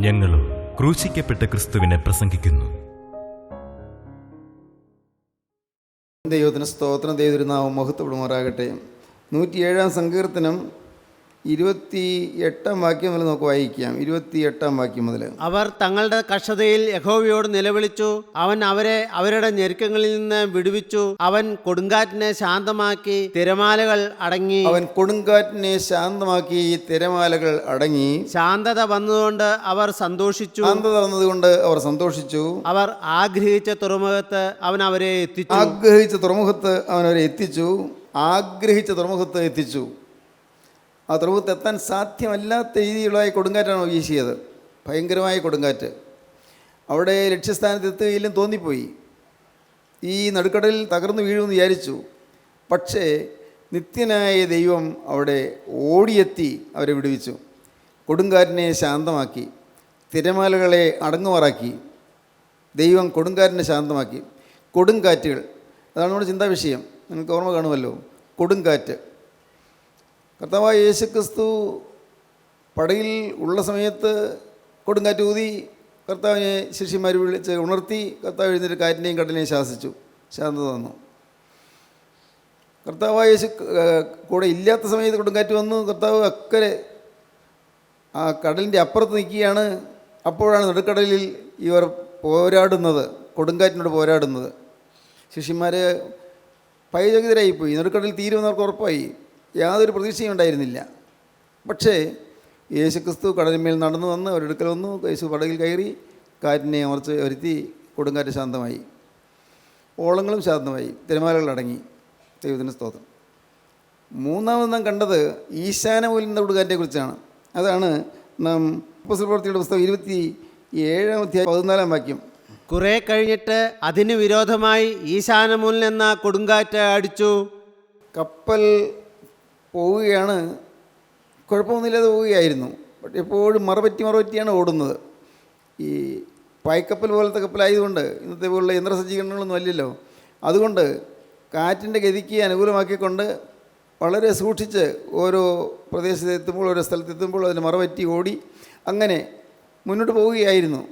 ഞങ്ങളും ക്രൂശിക്കപ്പെട്ട ക്രിസ്തുവിനെ പ്രസംഗിക്കുന്നു. ദൈവത്തിന് സ്തോത്രം. ദൈവത്തിരുനാമം മഹത്വപ്പെടുമാറാകട്ടെ. 107 സങ്കീർത്തനം 28 വാക്യം മുതൽ നമുക്ക് വായിക്കാം. 28 വാക്യം മുതൽ. അവർ തങ്ങളുടെ കഷ്ടതയിൽ യഹോവയോട് നിലവിളിച്ചു. അവൻ അവരെ അവരുടെ ഞെരുക്കങ്ങളിൽ നിന്ന് വിടുവിച്ചു. അവൻ കൊടുങ്കാറ്റിനെ ശാന്തമാക്കി, തിരമാലകൾ അടങ്ങി. അവൻ കൊടുങ്കാറ്റിനെ ശാന്തമാക്കി, തിരമാലകൾ അടങ്ങി. ശാന്തത വന്നതുകൊണ്ട് അവർ സന്തോഷിച്ചു. ശാന്തത വന്നതുകൊണ്ട് അവർ സന്തോഷിച്ചു. അവർ ആഗ്രഹിച്ച തുറമുഖത്ത് അവൻ അവരെ എത്തിച്ചു. ആഗ്രഹിച്ച തുറമുഖത്ത് അവൻ അവരെ എത്തിച്ചു. ആഗ്രഹിച്ച തുറമുഖത്ത് എത്തിച്ചു. ആ തുറമുഖത്ത് എത്താൻ സാധ്യമല്ലാത്ത രീതിയിലുള്ള കൊടുങ്കാറ്റാണ് വീശിയത്. ഭയങ്കരമായ കൊടുങ്കാറ്റ്. അവിടെ ലക്ഷ്യസ്ഥാനത്ത് എത്തുകയില്ലെന്ന് തോന്നിപ്പോയി. ഈ നടുക്കടലിൽ തകർന്നു വീഴുമെന്ന് വിചാരിച്ചു. പക്ഷേ നിത്യനായ ദൈവം അവിടെ ഓടിയെത്തി അവരെ വിടുവിച്ചു. കൊടുങ്കാറ്റിനെ ശാന്തമാക്കി, തിരമാലകളെ അടങ്ങുമാറാക്കി. ദൈവം കൊടുങ്കാറ്റിനെ ശാന്തമാക്കി. കൊടുങ്കാറ്റുകൾ, അതാണ് നമ്മുടെ ചിന്താ വിഷയം. നിങ്ങൾക്ക് ഓർമ്മ കാണുമല്ലോ, കൊടുങ്കാറ്റ്. കർത്താവായ യേശുക്രിസ്തു പടയിൽ ഉള്ള സമയത്ത് കൊടുങ്കാറ്റ് ഊതി കർത്താവിനെ ശിഷ്യന്മാർ വിളിച്ച് ഉണർത്തി. കർത്താവ് എഴുന്നേറ്റ് കാറ്റിനെയും കടലിനെയും ശാസിച്ചു, ശാന്തത വന്നു. കർത്താവായ യേശു കൂടെ ഇല്ലാത്ത സമയത്ത് കൊടുങ്കാറ്റ് വന്നു. കർത്താവ് അക്കരെ ആ കടലിൻ്റെ അപ്പുറത്ത് നിൽക്കുകയാണ്. അപ്പോഴാണ് നടുക്കടലിൽ ഇവർ പോരാടുന്നത്, കൊടുങ്കാറ്റിനോട് പോരാടുന്നത്. ശിഷ്യന്മാർ ഭയചകിതരായിപ്പോയി. നടുക്കടലിൽ തീരുമെന്നവർക്ക് ഉറപ്പായി. യാതൊരു പ്രതീക്ഷയും ഉണ്ടായിരുന്നില്ല. പക്ഷേ യേശുക്രിസ്തു കടലിന്മേൽ നടന്നു വന്ന് അവരെടുക്കൽ വന്നു. യേശു പടകിൽ കയറി കാറ്റിനെ അമർച്ച് വരുത്തി. കൊടുങ്കാറ്റ് ശാന്തമായി, ഓളങ്ങളും ശാന്തമായി, തിരമാലകൾ അടങ്ങി. ദൈവത്തിന് സ്തോത്രം. മൂന്നാമത് നാം കണ്ടത് ഈശാനമൂലം എന്ന കൊടുങ്കാറ്റിനെക്കുറിച്ചാണ്. അതാണ് നാം അപ്പോസ്തല പ്രവൃത്തിയുടെ പുസ്തകം 27-14 വാക്യം. കുറെ കഴിഞ്ഞിട്ട് അതിന് വിരോധമായി ഈശാനമൂലൻ എന്ന കൊടുങ്കാറ്റ് അടിച്ചു. കപ്പൽ പോവുകയാണ്, കുഴപ്പമൊന്നുമില്ലാതെ പോവുകയായിരുന്നു. ബട്ട് എപ്പോഴും മറപറ്റിയാണ് ഓടുന്നത്. ഈ പായ്ക്കപ്പൽ പോലത്തെ കപ്പലായതുകൊണ്ട്, ഇന്നത്തെ പോലുള്ള യന്ത്രസജ്ജീകരണങ്ങളൊന്നും അല്ലല്ലോ. അതുകൊണ്ട് കാറ്റിൻ്റെ ഗതിക്ക് അനുകൂലമാക്കിക്കൊണ്ട് വളരെ സൂക്ഷിച്ച് ഓരോ പ്രദേശത്തെത്തുമ്പോൾ, ഓരോ സ്ഥലത്തെത്തുമ്പോൾ അതിന് മറപറ്റി ഓടി അങ്ങനെ മുന്നോട്ട് പോവുകയായിരുന്നു.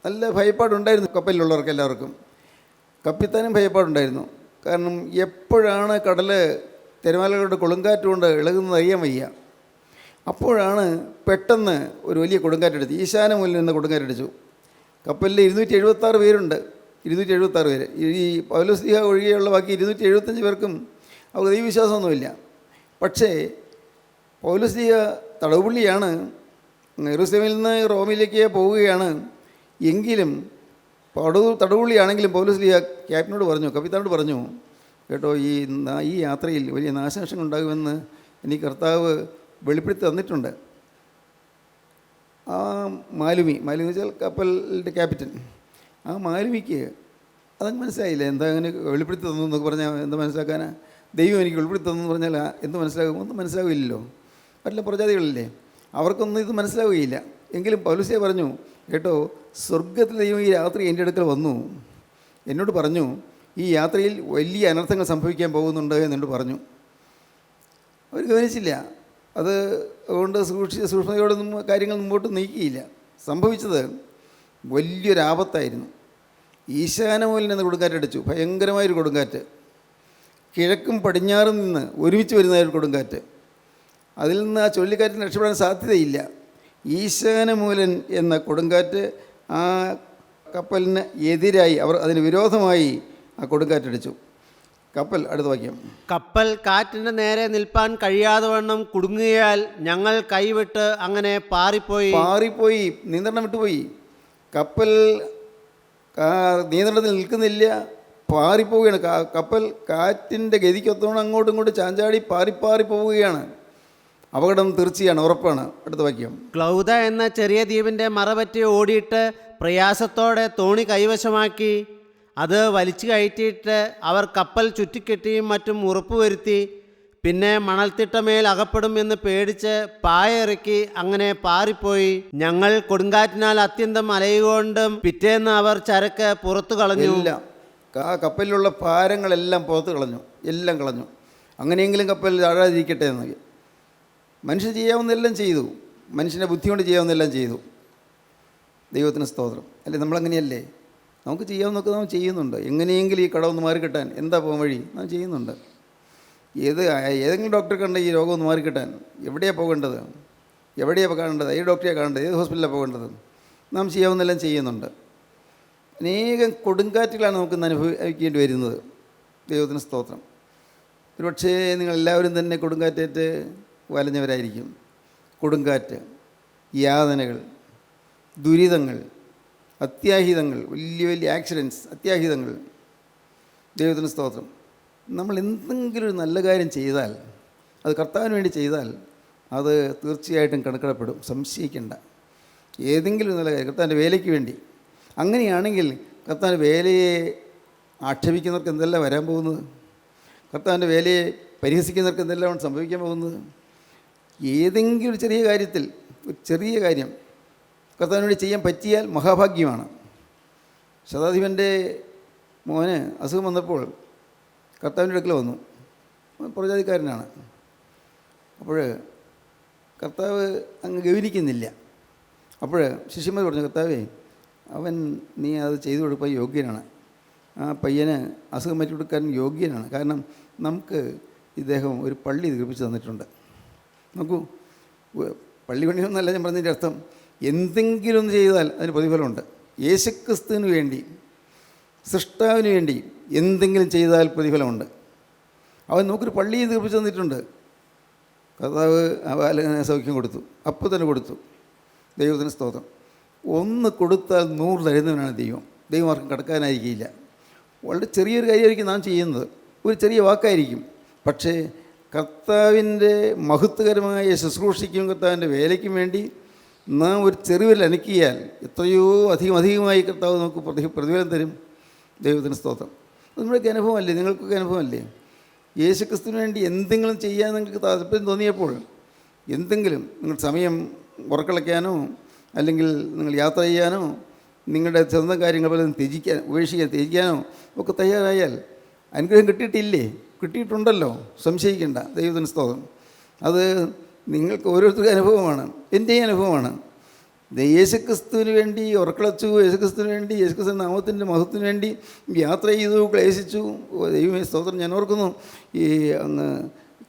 നല്ല ഭയപ്പാടുണ്ടായിരുന്നു കപ്പലിലുള്ളവർക്ക് എല്ലാവർക്കും. കപ്പിത്താനും ഭയപ്പാടുണ്ടായിരുന്നു. കാരണം എപ്പോഴാണ് കടൽ തിരമാലകളുടെ കൊടുങ്കാറ്റുകൊണ്ട് ഇളകുന്നത് അറിയാൻ വയ്യ. അപ്പോഴാണ് പെട്ടെന്ന് ഒരു വലിയ കൊടുങ്കാറ്റടിച്ചു. ഈശാനമൂലം എന്ന കൊടുങ്കാറ്റടിച്ചു. കപ്പലിൽ 276 പേരുണ്ട്. 276 പേര്. ഈ പൗലോസ്ലീഹ ഒഴികെയുള്ള ബാക്കി 275 പേർക്കും അവർക്ക് ദൈവവിശ്വാസമൊന്നുമില്ല. പക്ഷേ പൗലോസ്ലീഹ തടവുപുള്ളിയാണ്. യെരൂശലേമിൽ നിന്ന് റോമിലേക്ക് പോവുകയാണ്. എങ്കിലും തടവുപുള്ളിയാണെങ്കിലും പൗലോസ്ലീഹ ക്യാപ്റ്റനോട് പറഞ്ഞു, കപ്പിത്താനോട് പറഞ്ഞു, കേട്ടോ, ഈ യാത്രയിൽ വലിയ നാശനഷ്ടങ്ങൾ ഉണ്ടാകുമെന്ന് എനിക്ക് കർത്താവ് വെളിപ്പെടുത്തി തന്നിട്ടുണ്ട്. ആ മാലുമി വെച്ചാൽ കപ്പലിൻ്റെ ക്യാപ്റ്റൻ, ആ മാലുമിക്ക് അതങ്ങ് മനസ്സിലായില്ല. എന്താ അങ്ങനെ വെളിപ്പെടുത്തി തന്നു എന്നൊക്കെ പറഞ്ഞാൽ എന്താ മനസ്സിലാക്കാനാ? ദൈവം എനിക്ക് വെളിപ്പെടുത്തി തന്നു എന്ന് പറഞ്ഞാൽ എന്ത് മനസ്സിലാകും? ഒന്നും മനസ്സിലാവില്ലല്ലോ. മറ്റുള്ള പ്രജാതികളില്ലേ, അവർക്കൊന്നും ഇത് മനസ്സിലാവുകയില്ല. എങ്കിലും പൗലോസ്ലീഹ പറഞ്ഞു, കേട്ടോ, സ്വർഗത്തിൽ ദൈവം ഈ രാത്രി എൻ്റെ അടുക്കൽ വന്നു, എന്നോട് പറഞ്ഞു ഈ യാത്രയിൽ വലിയ അനർത്ഥങ്ങൾ സംഭവിക്കാൻ പോകുന്നുണ്ട് എന്നോട് പറഞ്ഞു. അവർ ഗവനിച്ചില്ല. അതുകൊണ്ട് സൂക്ഷ്മതയോടൊന്നും കാര്യങ്ങൾ മുമ്പോട്ട് നീക്കിയില്ല. സംഭവിച്ചത് വലിയൊരാപത്തായിരുന്നു. ഈശാനമൂലൻ എന്ന കൊടുങ്കാറ്റടിച്ചു. ഭയങ്കരമായൊരു കൊടുങ്കാറ്റ്. കിഴക്കും പടിഞ്ഞാറും നിന്ന് ഒരുമിച്ച് വരുന്നൊരു കൊടുങ്കാറ്റ്. അതിൽ നിന്ന് ആ ചുഴലിക്കാറ്റിന് രക്ഷപ്പെടാൻ സാധ്യതയില്ല. ഈശാനമൂലൻ എന്ന കൊടുങ്കാറ്റ് ആ കപ്പലിന് എതിരായി, അതിന് വിരോധമായി ആ കൊടുങ്കാറ്റടിച്ചു. കപ്പൽ, അടുത്ത വാക്യം. കപ്പൽ കാറ്റിൻ്റെ നേരെ നിൽപ്പാൻ കഴിയാതെ വണ്ണം കുടുങ്ങിയാൽ ഞങ്ങൾ കൈവിട്ട് അങ്ങനെ പാറിപ്പോയി. നിയന്ത്രണം വിട്ടുപോയി. കപ്പൽ നിയന്ത്രണത്തിൽ നിൽക്കുന്നില്ല, പാറിപ്പോവുകയാണ്. കപ്പൽ കാറ്റിൻ്റെ ഗതിക്കൊത്തോണം അങ്ങോട്ടും ഇങ്ങോട്ടും ചാഞ്ചാടി പാറി പോവുകയാണ്. അപകടം തീർച്ചയാണ്, ഉറപ്പാണ്. അടുത്ത വാക്യം. ക്ലൗദ എന്ന ചെറിയ ദ്വീപിൻ്റെ മറപറ്റി ഓടിയിട്ട് പ്രയാസത്തോടെ തോണി കൈവശമാക്കി. അത് വലിച്ചു കയറ്റിയിട്ട് അവർ കപ്പൽ ചുറ്റിക്കെട്ടിയും മറ്റും ഉറപ്പുവരുത്തി. പിന്നെ മണൽത്തിട്ടമേൽ അകപ്പെടും എന്ന് പേടിച്ച് പായ ഇറക്കി അങ്ങനെ പാറിപ്പോയി. ഞങ്ങൾ കൊടുങ്കാറ്റിനാൽ അത്യന്തം അലയുകൊണ്ടും പിറ്റേന്ന് അവർ ചരക്ക് പുറത്തു കളഞ്ഞു. ആ കപ്പലിലുള്ള ഭാരങ്ങളെല്ലാം പുറത്ത് കളഞ്ഞു, എല്ലാം കളഞ്ഞു. അങ്ങനെയെങ്കിലും കപ്പൽ താഴാതിരിക്കട്ടെ എന്ന് മനുഷ്യൻ ചെയ്യാവുന്നതെല്ലാം ചെയ്തു. മനുഷ്യൻ്റെ ബുദ്ധി കൊണ്ട് ചെയ്യാവുന്നതെല്ലാം ചെയ്തു. ദൈവത്തിന് സ്തോത്രം. അല്ലേ, നമ്മളങ്ങനെയല്ലേ? നമുക്ക് ചെയ്യാവുന്നതൊക്കെ നാം ചെയ്യുന്നുണ്ട്. എങ്ങനെയെങ്കിലും ഈ കടമൊന്ന് മാറിക്കിട്ടാൻ എന്താ പോകാൻ വഴി നാം ചെയ്യുന്നുണ്ട്. ഏതെങ്കിലും ഡോക്ടറെ കണ്ട ഈ രോഗം ഒന്ന് മാറിക്കിട്ടാൻ എവിടെയാണ് പോകേണ്ടത്, എവിടെയാണ് കാണേണ്ടത്, ഏത് ഡോക്ടറെയാണ് കാണേണ്ടത്, ഏത് ഹോസ്പിറ്റലിലാണ് പോകേണ്ടത്, നാം ചെയ്യാവുന്നതെല്ലാം ചെയ്യുന്നുണ്ട്. അനേകം കൊടുങ്കാറ്റുകളാണ് നമുക്കിന്ന് അനുഭവിക്കേണ്ടി വരുന്നത്. ദൈവത്തിന് സ്തോത്രം. ഒരുപക്ഷേ നിങ്ങളെല്ലാവരും തന്നെ കൊടുങ്കാറ്റേറ്റ് വലഞ്ഞവരായിരിക്കും. കൊടുങ്കാറ്റ്, യാതനകൾ, ദുരിതങ്ങൾ, അത്യാഹിതങ്ങൾ, വലിയ വലിയ ആക്സിഡൻറ്റ്സ്, അത്യാഹിതങ്ങൾ. ദൈവത്തിന് സ്തോത്രം. നമ്മൾ എന്തെങ്കിലും ഒരു നല്ല കാര്യം ചെയ്താൽ, അത് കർത്താവിന് വേണ്ടി ചെയ്താൽ, അത് തീർച്ചയായിട്ടും കണക്കിടപ്പെടും, സംശയിക്കേണ്ട. ഏതെങ്കിലും നല്ല കാര്യം കർത്താവിൻ്റെ വേലയ്ക്ക് വേണ്ടി. അങ്ങനെയാണെങ്കിൽ കർത്താവിൻ്റെ വേലയെ ആക്ഷേപിക്കുന്നവർക്ക് എന്തെല്ലാം വരാൻ പോകുന്നത്, കർത്താവിൻ്റെ വേലയെ പരിഹസിക്കുന്നവർക്ക് എന്തെല്ലാം സംഭവിക്കാൻ പോകുന്നത്. ഏതെങ്കിലും ഒരു ചെറിയ കാര്യത്തിൽ, ഒരു ചെറിയ കാര്യം കർത്താവിന് വേണ്ടി ചെയ്യാൻ പറ്റിയാൽ മഹാഭാഗ്യമാണ്. ശതാധിപൻ്റെ മോന് അസുഖം വന്നപ്പോൾ കർത്താവിൻ്റെ അടുക്കൽ വന്നു. പുറജാതിക്കാരനാണ്. അപ്പോൾ കർത്താവ് അങ്ങ് ഗൗനിക്കുന്നില്ല. അപ്പോൾ ശിഷ്യന്മാർ പറഞ്ഞു, കർത്താവേ, നീ അത് ചെയ്തു കൊടുക്കാൻ യോഗ്യനാണ്. ആ പയ്യന് അസുഖം മാറ്റി കൊടുക്കാൻ യോഗ്യനാണ്. കാരണം നമുക്ക് ഇദ്ദേഹം ഒരു പള്ളി നിർമ്മിച്ച് തന്നിട്ടുണ്ട്. നോക്കൂ, പള്ളി പണിയൊന്നുമല്ല ഞാൻ പറഞ്ഞതിൻ്റെ അർത്ഥം. എന്തെങ്കിലും ഒന്ന് ചെയ്താൽ അതിന് പ്രതിഫലമുണ്ട്. യേശുക്രിസ്തുവിന് വേണ്ടി, സൃഷ്ടാവിന് വേണ്ടി എന്തെങ്കിലും ചെയ്താൽ പ്രതിഫലമുണ്ട്. അവൻ നമുക്കൊരു പള്ളി നിർമ്മിച്ച് തന്നിട്ടുണ്ട്. കർത്താവ് ആ ബാലകന് സൗഖ്യം കൊടുത്തു, അപ്പോൾ തന്നെ കൊടുത്തു. ദൈവത്തിന് സ്തോത്രം. ഒന്ന് കൊടുത്താൽ 100 തരുന്നവനാണ് ദൈവം. ദൈവം ആർക്കും കടക്കാനായിരിക്കില്ല. വളരെ ചെറിയൊരു കാര്യമായിരിക്കും നാം ചെയ്യുന്നത്, ഒരു ചെറിയ വാക്കായിരിക്കും. പക്ഷേ കർത്താവിൻ്റെ മഹത്വകരമായ ശുശ്രൂഷയ്ക്കും കർത്താവിൻ്റെ വേലയ്ക്കും വേണ്ടി നാം ഒരു ചെറുവിൽ അനക്കിയാൽ എത്രയോ അധികമായി കർത്താവ് നമുക്ക് പ്രതിഫലം തരും. ദൈവത്തിന് സ്തോത്രം. നമ്മുടെയൊക്കെ അനുഭവമല്ലേ, നിങ്ങൾക്കൊക്കെ അനുഭവമല്ലേ? യേശുക്രിസ്തുവിന് വേണ്ടി എന്തെങ്കിലും ചെയ്യാൻ നിങ്ങൾക്ക് താല്പര്യം തോന്നിയപ്പോൾ, എന്തെങ്കിലും നിങ്ങൾ സമയം ഉറക്കളയ്ക്കാനോ അല്ലെങ്കിൽ നിങ്ങൾ യാത്ര ചെയ്യാനോ നിങ്ങളുടെ സ്വന്തം കാര്യങ്ങൾ പലതും ത്യജിക്കാനോ ഒക്കെ തയ്യാറായാൽ അനുഗ്രഹം കിട്ടിയിട്ടില്ലേ? കിട്ടിയിട്ടുണ്ടല്ലോ, സംശയിക്കേണ്ട. ദൈവത്തിന് സ്തോത്രം. അത് നിങ്ങൾക്ക് ഓരോരുത്തർക്കും അനുഭവമാണ്, എൻ്റെയും അനുഭവമാണ്. യേശുക്രിസ്തുവിന് വേണ്ടി ഉറക്കളച്ചു, യേശുക്രിസ്തുവിന് വേണ്ടി, യേശുക്രിസ്തു നാമത്തിൻ്റെ മഹത്വത്തിന് വേണ്ടി യാത്ര ചെയ്തു, ക്ലേശിച്ചു. ദൈവമേ സ്തോത്രം. ഞാൻ ഓർക്കുന്നു, ഈ അങ്ങ്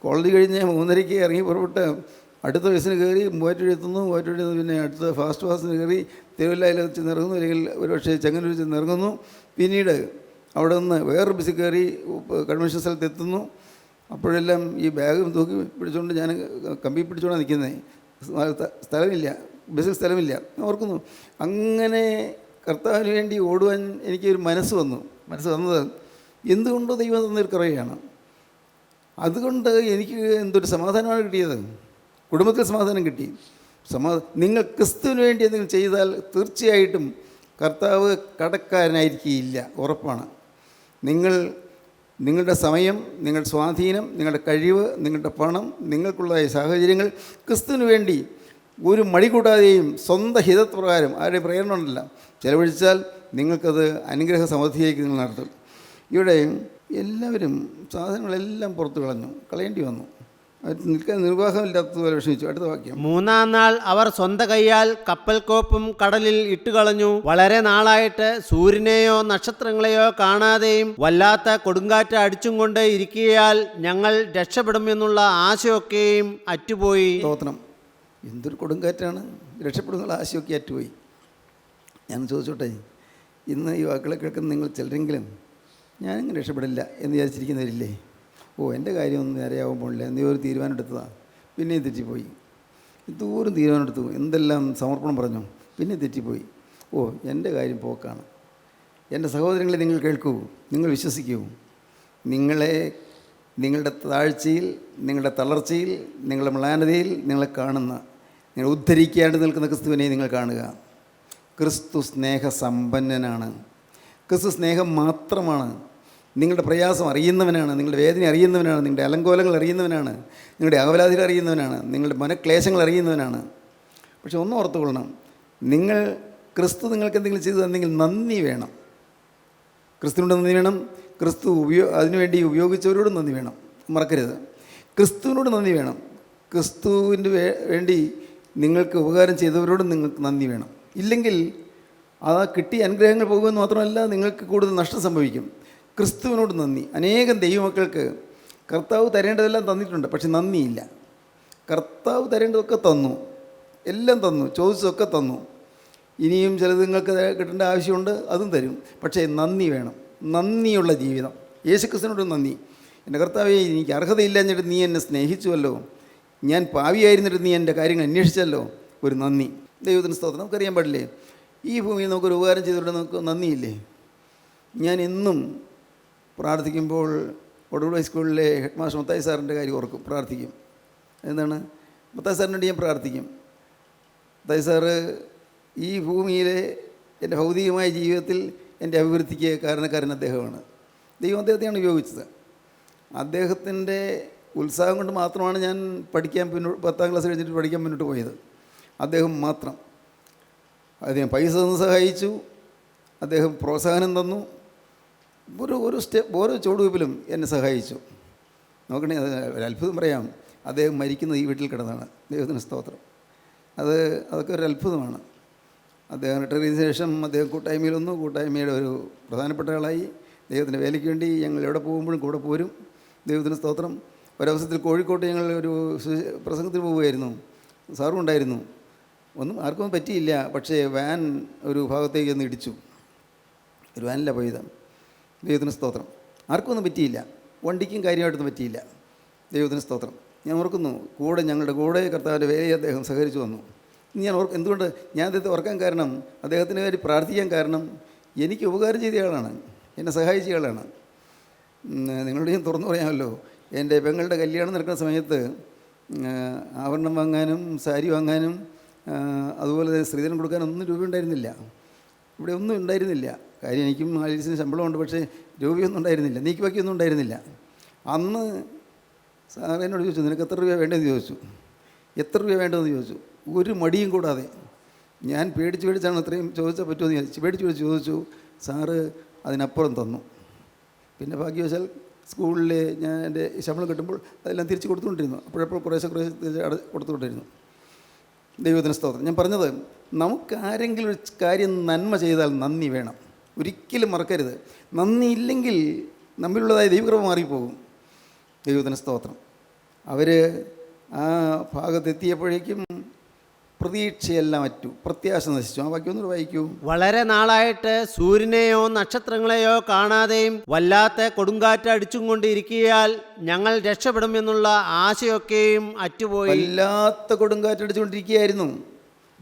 കോളേജ് കഴിഞ്ഞ് 3:30 ഇറങ്ങി പുറപ്പെട്ട് അടുത്ത ബസ്സിന് കയറി മൂവാറ്റുപുഴ എത്തുന്നു. പിന്നെ അടുത്ത ഫാസ്റ്റ് പാസിന് കയറി തിരുവല്ലയിൽ വെച്ച് ഇറങ്ങുന്നു, അല്ലെങ്കിൽ ഒരുപക്ഷെ ചെങ്ങന്നൂർ വെച്ച് ഇറങ്ങുന്നു. പിന്നീട് അവിടെ നിന്ന് വേറൊരു ബസ്സിൽ കയറി കൺവെൻഷൻ സ്ഥലത്ത് എത്തുന്നു. അപ്പോഴെല്ലാം ഈ ബാഗും തൂക്കി പിടിച്ചുകൊണ്ട് ഞാൻ കമ്പി പിടിച്ചുകൊണ്ടാണ് നിൽക്കുന്നത്. സ്ഥലമില്ല, ബസ്സിൽ സ്ഥലമില്ല. ഓർക്കുന്നു, അങ്ങനെ കർത്താവിന് വേണ്ടി ഓടുവാൻ എനിക്കൊരു മനസ്സ് വന്നത് എന്തുകൊണ്ടോ ദൈവം തന്നൊരു കൃപയാണ്. അതുകൊണ്ട് എനിക്ക് എന്തൊരു സമാധാനമാണ് കിട്ടിയത്. കുടുംബത്തിൽ സമാധാനം കിട്ടി. നിങ്ങൾ ക്രിസ്തുവിന് വേണ്ടി എന്തെങ്കിലും ചെയ്താൽ തീർച്ചയായിട്ടും കർത്താവ് കടക്കാരനായിരിക്കില്ല, ഉറപ്പാണ്. നിങ്ങളുടെ സമയം, നിങ്ങളുടെ സ്വാധീനം, നിങ്ങളുടെ കഴിവ്, നിങ്ങളുടെ പണം, നിങ്ങൾക്കുള്ള സാഹചര്യങ്ങൾ ക്രിസ്തുവിന് വേണ്ടി ഒരു മടി കൂടാതെയും സ്വന്തം ഹിതപ്രകാരം ആരുടെയും പ്രേരണ ഉണ്ടല്ല ചെലവഴിച്ചാൽ നിങ്ങൾക്കത് അനുഗ്രഹ സമൃദ്ധിയിലേക്ക് നിങ്ങൾ നടത്തും. ഇവിടെ എല്ലാവരും സാധനങ്ങളെല്ലാം പുറത്ത് കളയേണ്ടി വന്നു. നിൽക്കാൻ നിർവാഹമില്ലാത്തതുപോലെ വിഷമിച്ചു. അടുത്ത വാക്യം. 3-ാം നാൾ അവർ സ്വന്തം കൈയാൽ കപ്പൽ കോപ്പും കടലിൽ ഇട്ടുകളഞ്ഞു. വളരെ നാളായിട്ട് സൂര്യനെയോ നക്ഷത്രങ്ങളെയോ കാണാതെയും വല്ലാത്ത കൊടുങ്കാറ്റ് അടിച്ചും കൊണ്ട് ഇരിക്കുകയാൽ ഞങ്ങൾ രക്ഷപ്പെടുമെന്നുള്ള ആശയൊക്കെയും അറ്റുപോയി. സ്തോത്രം. എന്തൊരു കൊടുങ്കാറ്റാണ്! രക്ഷപ്പെടുന്നുള്ള ആശയൊക്കെ അറ്റുപോയി. ഞാൻ ചോദിച്ചോട്ടെ, ഇന്ന് ഈ വാക്കുകളെ കേൾക്കുന്ന നിങ്ങൾ ചിലരെങ്കിലും ഞാനിങ്ങനെ രക്ഷപ്പെടില്ല എന്ന് വിചാരിച്ചിരിക്കുന്നവരില്ലേ? എൻ്റെ കാര്യമൊന്നും നേരെയാവുമ്പോഴില്ല, നീ ഒരു തീരുമാനം എടുത്തതാണ്, പിന്നെയും തെറ്റിപ്പോയി. ദൂരം തീരുമാനം എടുത്തു, എന്തെല്ലാം സമർപ്പണം പറഞ്ഞു, പിന്നെ തെറ്റിപ്പോയി. എൻ്റെ കാര്യം പോക്കാണ്. എൻ്റെ സഹോദരങ്ങളെ, നിങ്ങൾ കേൾക്കൂ, നിങ്ങൾ വിശ്വസിക്കൂ. നിങ്ങളുടെ താഴ്ചയിൽ, നിങ്ങളുടെ തളർച്ചയിൽ, നിങ്ങളുടെ മ്ലാനതയിൽ നിങ്ങളെ കാണുന്ന, നിങ്ങൾ ഉദ്ധരിക്കാണ്ട് നിൽക്കുന്ന ക്രിസ്തുവിനെ നിങ്ങൾ കാണുക. ക്രിസ്തു സ്നേഹസമ്പന്നനാണ്. ക്രിസ്തു സ്നേഹം മാത്രമാണ്. നിങ്ങളുടെ പ്രയാസം അറിയുന്നവനാണ്, നിങ്ങളുടെ വേദന അറിയുന്നവനാണ്, നിങ്ങളുടെ അലങ്കോലങ്ങൾ അറിയുന്നവനാണ്, നിങ്ങളുടെ അകവലാതികൾ അറിയുന്നവനാണ്, നിങ്ങളുടെ മനക്ലേശങ്ങൾ അറിയുന്നവനാണ്. പക്ഷെ ഒന്ന് ഓർത്തുകൊള്ളണം, ക്രിസ്തു നിങ്ങൾക്ക് എന്തെങ്കിലും ചെയ്തു തന്നെങ്കിൽ നന്ദി വേണം. ക്രിസ്തുവിനോട് നന്ദി വേണം. ക്രിസ്തു അതിനുവേണ്ടി ഉപയോഗിച്ചവരോട് നന്ദി വേണം, മറക്കരുത്. ക്രിസ്തുവിനോട് നന്ദി വേണം. ക്രിസ്തുവിൻ്റെ വേണ്ടി നിങ്ങൾക്ക് ഉപകാരം ചെയ്തവരോടും നിങ്ങൾക്ക് നന്ദി വേണം. ഇല്ലെങ്കിൽ ആ കിട്ടിയ അനുഗ്രഹങ്ങൾ പോകുമെന്ന് മാത്രമല്ല, നിങ്ങൾക്ക് കൂടുതൽ നഷ്ടം സംഭവിക്കും. ക്രിസ്തുവിനോട് നന്ദി. അനേകം ദൈവമക്കൾക്ക് കർത്താവ് തരേണ്ടതെല്ലാം തന്നിട്ടുണ്ട്, പക്ഷെ നന്ദിയില്ല. കർത്താവ് തരേണ്ടതൊക്കെ തന്നു, എല്ലാം തന്നു, ചോദിച്ചതൊക്കെ തന്നു. ഇനിയും ചിലത് നിങ്ങൾക്ക് കിട്ടേണ്ട ആവശ്യമുണ്ട്, അതും തരും. പക്ഷേ നന്ദി വേണം, നന്ദിയുള്ള ജീവിതം. യേശുക്രിസ്തുവിനോട് നന്ദി. എൻ്റെ കർത്താവേ, എനിക്ക് അർഹതയില്ലാഞ്ഞിട്ട് നീ എന്നെ സ്നേഹിച്ചുവല്ലോ, ഞാൻ പാവിയായിരുന്നിട്ട് നീ എൻ്റെ കാര്യങ്ങൾ അന്വേഷിച്ചല്ലോ, ഒരു നന്ദി. ദൈവത്തിന് സ്തോത്രം. നമുക്കറിയാൻ പാടില്ലേ, ഈ ഭൂമിയിൽ നമുക്കൊരു ഉപകാരം ചെയ്തുകൊണ്ട് നമുക്ക് നന്ദിയില്ലേ? ഞാൻ എന്നും പ്രാർത്ഥിക്കുമ്പോൾ ഒടുവിൽ ഹൈസ്കൂളിലെ ഹെഡ് മാസ്റ്റർ മുത്തായി സാറിൻ്റെ കാര്യം ഓർക്കും, പ്രാർത്ഥിക്കും. എന്താണ്? മുത്തായി സാറിന് വേണ്ടി ഞാൻ പ്രാർത്ഥിക്കും. മുത്തായി സാറ് ഈ ഭൂമിയിലെ എൻ്റെ ഭൗതികമായ ജീവിതത്തിൽ എൻ്റെ അഭിവൃദ്ധിക്ക് കാരണക്കാരൻ അദ്ദേഹമാണ്. ദൈവം അദ്ദേഹത്തെയാണ് ഉപയോഗിച്ചത്. അദ്ദേഹത്തിൻ്റെ ഉത്സാഹം കൊണ്ട് മാത്രമാണ് ഞാൻ പഠിക്കാൻ 10ാം ക്ലാസ് കഴിഞ്ഞിട്ട് പഠിക്കാൻ മുന്നോട്ട് പോയത്. അദ്ദേഹം മാത്രം. അദ്ദേഹം പൈസ തന്ന് സഹായിച്ചു, അദ്ദേഹം പ്രോത്സാഹനം തന്നു, ഓരോ ചുവടുവയ്പ്പിലും എന്നെ സഹായിച്ചു. നോക്കണേ, അത് ഒരു അത്ഭുതം പറയാം. അദ്ദേഹം മരിക്കുന്നത് ഈ വീട്ടിൽ കിടന്നാണ്. ദൈവത്തിന് സ്തോത്രം. അതൊക്കെ ഒരു അത്ഭുതമാണ്. അദ്ദേഹം റിട്ടയർ ചെയ്തതിനു ശേഷം അദ്ദേഹം കൂട്ടായ്മയുടെ ഒരു പ്രധാനപ്പെട്ട ആളായി. ദൈവത്തിൻ്റെ വേലയ്ക്ക് വേണ്ടി ഞങ്ങൾ എവിടെ പോകുമ്പോഴും കൂടെ പോരും. ദൈവത്തിന് സ്തോത്രം. ഒരവസരത്തിൽ കോഴിക്കോട്ട് ഞങ്ങൾ ഒരു പ്രസംഗത്തിന് പോവുകയായിരുന്നു. സാറും ഉണ്ടായിരുന്നു. ആർക്കും പറ്റിയില്ല. പക്ഷേ വാൻ ഒരു ഭാഗത്തേക്ക് ഒന്ന് ഇടിച്ചു. ഒരു വാനില്ല പോയത്. ദൈവത്തിന് സ്തോത്രം. ആർക്കൊന്നും പറ്റിയില്ല, വണ്ടിക്കും കാര്യമായിട്ടൊന്നും പറ്റിയില്ല. ദൈവത്തിന് സ്തോത്രം. ഞാൻ ഓർക്കുന്നു, ഞങ്ങളുടെ കൂടെ കർത്താവിൻ്റെ വേലയെ അദ്ദേഹം സഹകരിച്ചു വന്നു. എന്തുകൊണ്ട് ഞാൻ അദ്ദേഹത്തെ ഓർക്കാൻ കാരണം, അദ്ദേഹത്തിന് വേണ്ടി പ്രാർത്ഥിക്കാൻ കാരണം, എനിക്ക് ഉപകാരം ചെയ്ത ആളാണ്, എന്നെ സഹായിച്ച ആളാണ്. നിങ്ങളോട് ഞാൻ തുറന്നു പറയാമല്ലോ, എൻ്റെ പെങ്ങളുടെ കല്യാണം നടക്കുന്ന സമയത്ത് ആഭരണം വാങ്ങാനും സാരി വാങ്ങാനും അതുപോലെ തന്നെ സ്ത്രീധനം കൊടുക്കാനും ഒന്നും രൂപ ഉണ്ടായിരുന്നില്ല. ഇവിടെ ഒന്നും ഉണ്ടായിരുന്നില്ല. കാര്യം എനിക്കും ആലീസിന് ശമ്പളമുണ്ട്, പക്ഷേ രൂപയൊന്നും ഉണ്ടായിരുന്നില്ല, നീക്കി ബാക്കിയൊന്നും ഉണ്ടായിരുന്നില്ല. അന്ന് സാർ എന്നോട് ചോദിച്ചു, നിനക്ക് എത്ര രൂപ വേണ്ടതെന്ന് ചോദിച്ചു. എത്ര രൂപ വേണ്ടതെന്ന് ചോദിച്ചു. ഒരു മടിയും കൂടാതെ. ഞാൻ പേടിച്ചാണ് അത്രയും ചോദിച്ചാൽ പറ്റുമെന്ന് ചോദിച്ചു. പേടിച്ച് ചോദിച്ചു. സാറ് അതിനപ്പുറം തന്നു. പിന്നെ ഭാഗ്യവശാൽ സ്കൂളിൽ ഞാൻ എൻ്റെ ശമ്പളം കിട്ടുമ്പോൾ അതെല്ലാം തിരിച്ച് കൊടുത്തുകൊണ്ടിരുന്നു. അപ്പോഴപ്പോൾ കുറേശ്ശെ കൊടുത്തുകൊണ്ടിരുന്നു. ദൈവത്തിന് സ്തോത്രം. ഞാൻ പറഞ്ഞത്, നമുക്ക് ആരെങ്കിലും ഒരു കാര്യം നന്മ ചെയ്താൽ നന്ദി വേണം. ഒരിക്കലും മറക്കരുത്. നന്ദി ഇല്ലെങ്കിൽ നമ്മിലുള്ളതായ ദൈവകൃപ മാറിപ്പോകും. ദൈവത്തിന് സ്തോത്രം. അവർ ആ ഭാഗത്തെത്തിയപ്പോഴേക്കും പ്രതീക്ഷയെല്ലാം അറ്റു, പ്രത്യാശ നശിച്ചു. ആ വാക്യം ഒന്നുകൂടെ വായിക്കൂ. വളരെ നാളായിട്ട് സൂര്യനെയോ നക്ഷത്രങ്ങളെയോ കാണാതെയും വല്ലാത്ത കൊടുങ്കാറ്റ് അടിച്ചും കൊണ്ടിരിക്കിയാൽ ഞങ്ങൾ രക്ഷപ്പെടുമെന്നുള്ള ആശയൊക്കെയും അറ്റുപോയി. വല്ലാത്ത കൊടുങ്കാറ്റ് അടിച്ചുകൊണ്ടിരിക്കുകയായിരുന്നു.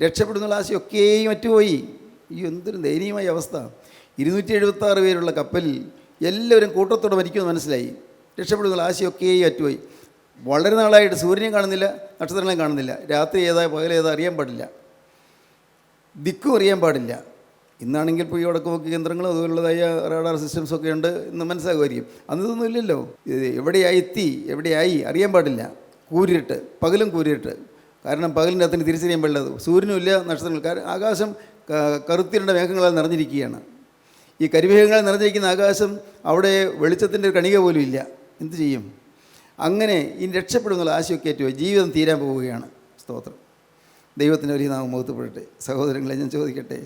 രക്ഷപ്പെടുന്നുള്ള ആശയൊക്കെയും അറ്റുപോയി. ഈ എന്തൊരു ദയനീയമായ അവസ്ഥ. 276 പേരുള്ള കപ്പലിൽ എല്ലാവരും കൂട്ടത്തോടെ മരിക്കുമെന്ന് മനസ്സിലായി. രക്ഷപ്പെടുന്നുള്ള ആശയൊക്കെയും അറ്റുപോയി. വളരെ നാളായിട്ട് സൂര്യനെയും കാണുന്നില്ല, നക്ഷത്രങ്ങളെയും കാണുന്നില്ല. രാത്രി ഏതാ പകലേതാ അറിയാൻ പാടില്ല, ദിക്കും അറിയാൻ പാടില്ല. ഇന്നാണെങ്കിൽ ഇപ്പോൾ ഈ വടക്കുനോക്കി കേന്ദ്രങ്ങളും അതുപോലുള്ളതായ റാഡാർ സിസ്റ്റംസൊക്കെ ഉണ്ട് എന്ന് മനസ്സിലാകുമായിരിക്കും. അന്നതൊന്നും ഇല്ലല്ലോ. എവിടെയായി അറിയാൻ പാടില്ല. കൂരിട്ട്, പകലും കൂരിട്ട്. കാരണം പകലിൻ്റെ അത്തിന് തിരിച്ചറിയാൻ പാടില്ല. സൂര്യനും ഇല്ല, നക്ഷത്രങ്ങൾ. കാരണം ആകാശം കറുത്തിരണ്ട മേഘങ്ങളാൽ നിറഞ്ഞിരിക്കുകയാണ്. ഈ കരിമേഘങ്ങളാൽ നിറഞ്ഞിരിക്കുന്ന ആകാശം, അവിടെ വെളിച്ചത്തിൻ്റെ ഒരു കണിക പോലും ഇല്ല. എന്ത് ചെയ്യും? അങ്ങനെ ഇനി രക്ഷപ്പെടുന്നുള്ള ആശയൊക്കെ ഏറ്റുപോയി. ജീവിതം തീരാൻ പോവുകയാണ്. സ്തോത്രം. ദൈവത്തിൻ്റെ ഒരു നാമം മുഖത്തുപെടട്ടെ. സഹോദരങ്ങളെ, ഞാൻ ചോദിക്കട്ടെ,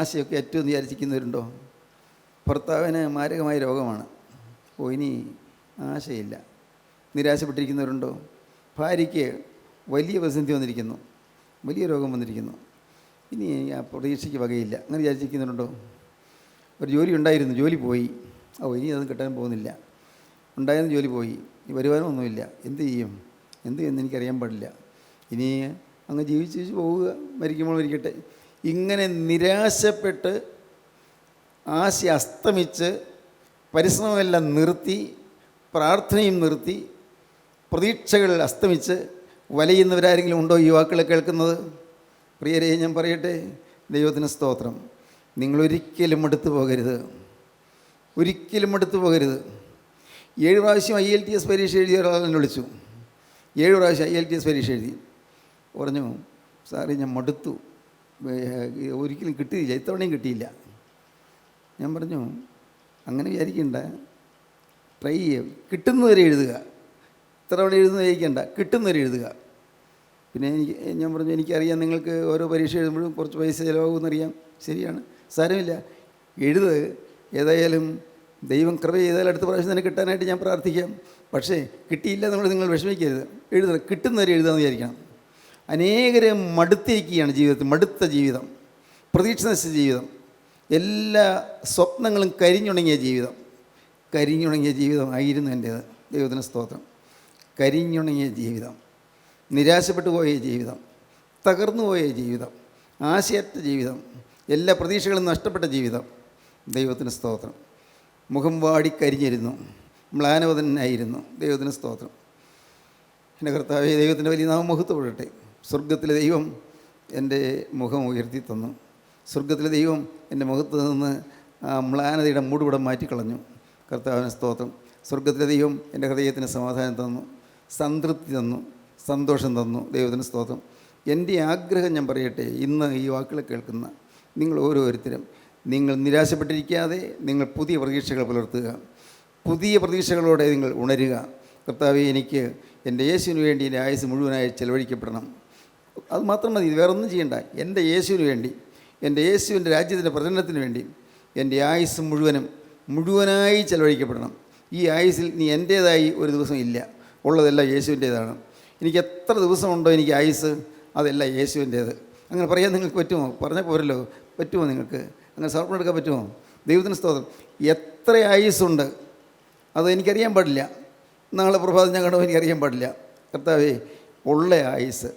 ആശയൊക്കെ ഏറ്റവും വിചാരിച്ചിരിക്കുന്നവരുണ്ടോ? ഭർത്താവിന് മാരകമായ രോഗമാണ്, ഇനി ആശയില്ല, നിരാശപ്പെട്ടിരിക്കുന്നവരുണ്ടോ? ഭാര്യയ്ക്ക് വലിയ പ്രതിസന്ധി വന്നിരിക്കുന്നു, വലിയ രോഗം വന്നിരിക്കുന്നു, ഇനി ആ പ്രതീക്ഷയ്ക്ക് വകയില്ല, അങ്ങനെ വിചാരിച്ചിരിക്കുന്നവരുണ്ടോ? ഒരു ജോലി ഉണ്ടായിരുന്നു, ജോലി പോയി, ഇനി അതൊന്നും കിട്ടാൻ പോകുന്നില്ല. ഉണ്ടായിരുന്ന ജോലി പോയി, ഈ വരുമാനമൊന്നുമില്ല, എന്ത് ചെയ്യും? എന്ന് എനിക്കറിയാൻ പാടില്ല. ഇനി അങ്ങ് ജീവിച്ച് പോവുക, മരിക്കുമ്പോൾ മരിക്കട്ടെ. ഇങ്ങനെ നിരാശപ്പെട്ട് ആശ അസ്തമിച്ച് പരിശ്രമമെല്ലാം നിർത്തി, പ്രാർത്ഥനയും നിർത്തി, പ്രതീക്ഷകൾ അസ്തമിച്ച് വലയുന്നവരാരെങ്കിലും ഉണ്ടോ ഈ വാക്കുകൾ കേൾക്കുന്നത്? പ്രിയരെ, ഞാൻ പറയട്ടെ, ദൈവത്തിന് സ്തോത്രം. നിങ്ങളൊരിക്കലും അടുത്തു പോകരുത്, ഒരിക്കലും അടുത്തു പോകരുത്. 7 പ്രാവശ്യം IELTS പരീക്ഷ എഴുതിയ ഒരാളെ വിളിച്ചു. 7 പ്രാവശ്യം IELTS പരീക്ഷ എഴുതി. പറഞ്ഞു, സാറേ ഞാൻ മടുത്തു, ഒരിക്കലും കിട്ടിയില്ല, ഇത്തവണയും കിട്ടിയില്ല. ഞാൻ പറഞ്ഞു, അങ്ങനെ വിചാരിക്കണ്ട, ട്രൈ ചെയ്യുക, കിട്ടുന്നവരെ എഴുതുക. ഇത്തവണ എഴുതുന്ന വിചാരിക്കേണ്ട, കിട്ടുന്നവരെ എഴുതുക. പിന്നെ ഞാൻ പറഞ്ഞു എനിക്കറിയാം നിങ്ങൾക്ക് ഓരോ പരീക്ഷ എഴുതുമ്പോഴും കുറച്ച് പൈസ ചിലവാകുമെന്നറിയാം. ശരിയാണ്, സാരമില്ല, എഴുത്. ഏതായാലും ദൈവം കൃപ ചെയ്താൽ അടുത്ത പ്രാവശ്യം തന്നെ കിട്ടാനായിട്ട് ഞാൻ പ്രാർത്ഥിക്കാം. പക്ഷേ കിട്ടിയില്ല നിങ്ങൾ വിഷമിക്കരുത്, എഴുതണം, കിട്ടുന്നവരെ എഴുതാമെന്ന് വിചാരിക്കണം. അനേകരെ മടുത്തിരിക്കുകയാണ് ജീവിതത്തിൽ, മടുത്ത ജീവിതം, പ്രതീക്ഷ നശിച്ച ജീവിതം, എല്ലാ സ്വപ്നങ്ങളും കരിഞ്ഞുണങ്ങിയ ജീവിതം. കരിഞ്ഞുണങ്ങിയ ജീവിതമായിരുന്നു എൻ്റേത്. ദൈവത്തിന് സ്തോത്രം. കരിഞ്ഞുണങ്ങിയ ജീവിതം, നിരാശപ്പെട്ടു പോയ ജീവിതം, തകർന്നു പോയ ജീവിതം, ആശയറ്റ ജീവിതം, എല്ലാ പ്രതീക്ഷകളും നഷ്ടപ്പെട്ട ജീവിതം. ദൈവത്തിന് സ്തോത്രം. മുഖം വാടി കരിഞ്ഞിരുന്നു, മ്ലാനവതനായിരുന്നു. ദൈവത്തിന് സ്തോത്രം. എൻ്റെ കർത്താവേ, ദൈവത്തിൻ്റെ വലിയ നാമം മഹത്വപ്പെടട്ടെ. സ്വർഗത്തിലെ ദൈവം എൻ്റെ മുഖം ഉയർത്തി തന്നു. സ്വർഗത്തിലെ ദൈവം എൻ്റെ മുഖത്ത് നിന്ന് ആ മ്ലാനതയുടെ മൂടുപടം മാറ്റിക്കളഞ്ഞു. കർത്താവിന് സ്തോത്രം. സ്വർഗത്തിലെ ദൈവം എൻ്റെ ഹൃദയത്തിന് സമാധാനം തന്നു, സംതൃപ്തി തന്നു, സന്തോഷം തന്നു. ദൈവത്തിന് സ്തോത്രം. എൻ്റെ ആഗ്രഹം ഞാൻ പറയട്ടെ, ഇന്ന് ഈ വാക്കുകൾ കേൾക്കുന്ന നിങ്ങൾ ഓരോരുത്തരും, നിങ്ങൾ നിരാശപ്പെട്ടിരിക്കാതെ നിങ്ങൾ പുതിയ പ്രതീക്ഷകൾ പുലർത്തുക. പുതിയ പ്രതീക്ഷകളോടെ നിങ്ങൾ ഉണരുക. കർത്താവേ, എനിക്ക് എൻ്റെ യേശുവിന് വേണ്ടി എൻ്റെ ആയുസ് മുഴുവനായി ചെലവഴിക്കപ്പെടണം. അത് മാത്രം മതി, വേറെ ഒന്നും ചെയ്യണ്ട. എൻ്റെ യേശുവിന് വേണ്ടി, എൻ്റെ യേശുവിൻ്റെ രാജ്യത്തിൻ്റെ പ്രചരണത്തിന് വേണ്ടി എൻ്റെ ആയുസ് മുഴുവനായി ചെലവഴിക്കപ്പെടണം. ഈ ആയുസിൽ നീ എൻ്റേതായി ഒരു ദിവസം ഇല്ല, ഉള്ളതെല്ലാം യേശുവിൻ്റേതാണ്. എനിക്ക് എത്ര ദിവസമുണ്ടോ എനിക്ക് ആയുസ്, അതെല്ലാം യേശുവിൻ്റേത്. അങ്ങനെ പറയാൻ നിങ്ങൾക്ക് പറ്റുമോ? പറഞ്ഞാൽ പോരല്ലോ, പറ്റുമോ നിങ്ങൾക്ക്? അങ്ങനെ സമർപ്പണം എടുക്കാൻ പറ്റുമോ? ദൈവത്തിന് സ്തോത്രം. എത്ര ആയുസ്സുണ്ട് അത് എനിക്കറിയാൻ പാടില്ല. നാളെ പ്രഭാതം ഞാൻ കണ്ടോ എനിക്കറിയാൻ പാടില്ല. കർത്താവേ, ഉള്ള ആയുസ്,